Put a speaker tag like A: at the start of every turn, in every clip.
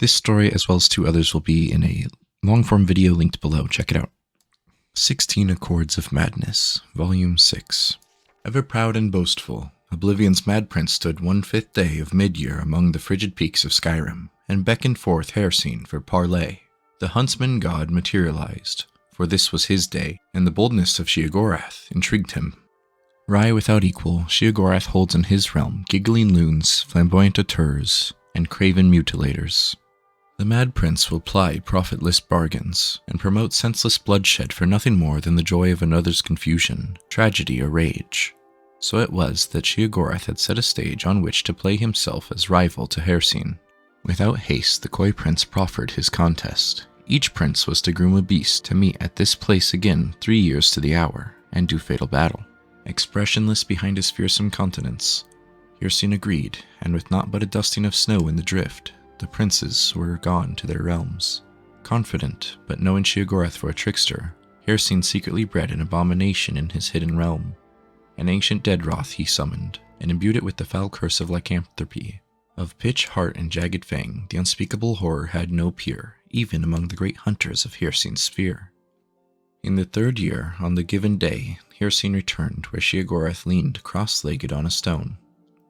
A: This story, as well as 2 others, will be in a long-form video linked below. Check it out. 16 Accords of Madness, Volume 6. Ever proud and boastful, Oblivion's mad prince stood 1/5 day of mid-year among the frigid peaks of Skyrim, and beckoned forth Hircine for parley. The huntsman god materialized, for this was his day, and the boldness of Sheogorath intrigued him. Wry without equal, Sheogorath holds in his realm giggling loons, flamboyant auteurs, and craven mutilators. The mad prince will ply profitless bargains, and promote senseless bloodshed for nothing more than the joy of another's confusion, tragedy, or rage. So it was that Sheogorath had set a stage on which to play himself as rival to Hircine. Without haste, the coy prince proffered his contest. Each prince was to groom a beast to meet at this place again 3 years to the hour, and do fatal battle. Expressionless behind his fearsome countenance, Hircine agreed, and with naught but a dusting of snow in the drift, the princes were gone to their realms. Confident, but knowing Sheogorath for a trickster, Hircine secretly bred an abomination in his hidden realm. An ancient Deadroth he summoned, and imbued it with the foul curse of lycanthropy. Of pitch, heart, and jagged fang, the unspeakable horror had no peer, even among the great hunters of Hircine's sphere. In the 3rd year, on the given day, Hircine returned where Sheogorath leaned cross-legged on a stone,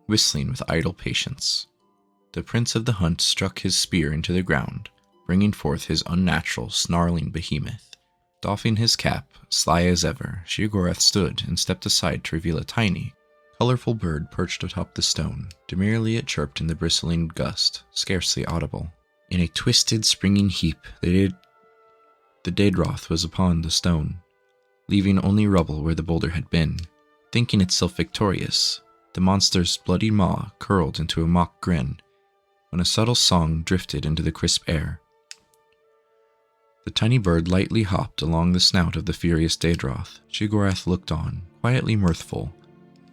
A: whistling with idle patience. The prince of the hunt struck his spear into the ground, bringing forth his unnatural, snarling behemoth. Doffing his cap, sly as ever, Sheogorath stood and stepped aside to reveal a tiny, colorful bird perched atop the stone. Demurely it chirped in the bristling gust, scarcely audible. In a twisted, springing heap, the Daedroth was upon the stone, leaving only rubble where the boulder had been. Thinking itself victorious, the monster's bloody maw curled into a mock grin, when a subtle song drifted into the crisp air. The tiny bird lightly hopped along the snout of the furious Daedroth. Sheogorath looked on, quietly mirthful,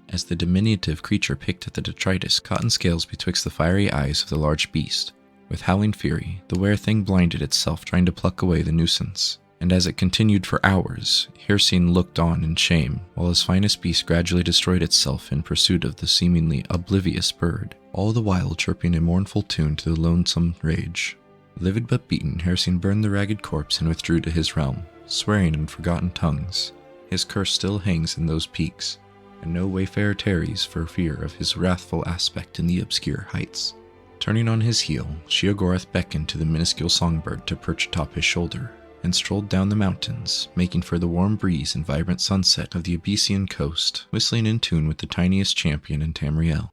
A: as the diminutive creature picked at the detritus cotton scales betwixt the fiery eyes of the large beast. With howling fury, the were-thing blinded itself trying to pluck away the nuisance, and as it continued for hours, Hircine looked on in shame, while his finest beast gradually destroyed itself in pursuit of the seemingly oblivious bird, all the while chirping a mournful tune to the lonesome rage. Livid but beaten, Hircine burned the ragged corpse and withdrew to his realm, swearing in forgotten tongues. His curse still hangs in those peaks, and no wayfarer tarries for fear of his wrathful aspect in the obscure heights. Turning on his heel, Sheogorath beckoned to the minuscule songbird to perch atop his shoulder, and strolled down the mountains, making for the warm breeze and vibrant sunset of the Abyssian coast, whistling in tune with the tiniest champion in Tamriel.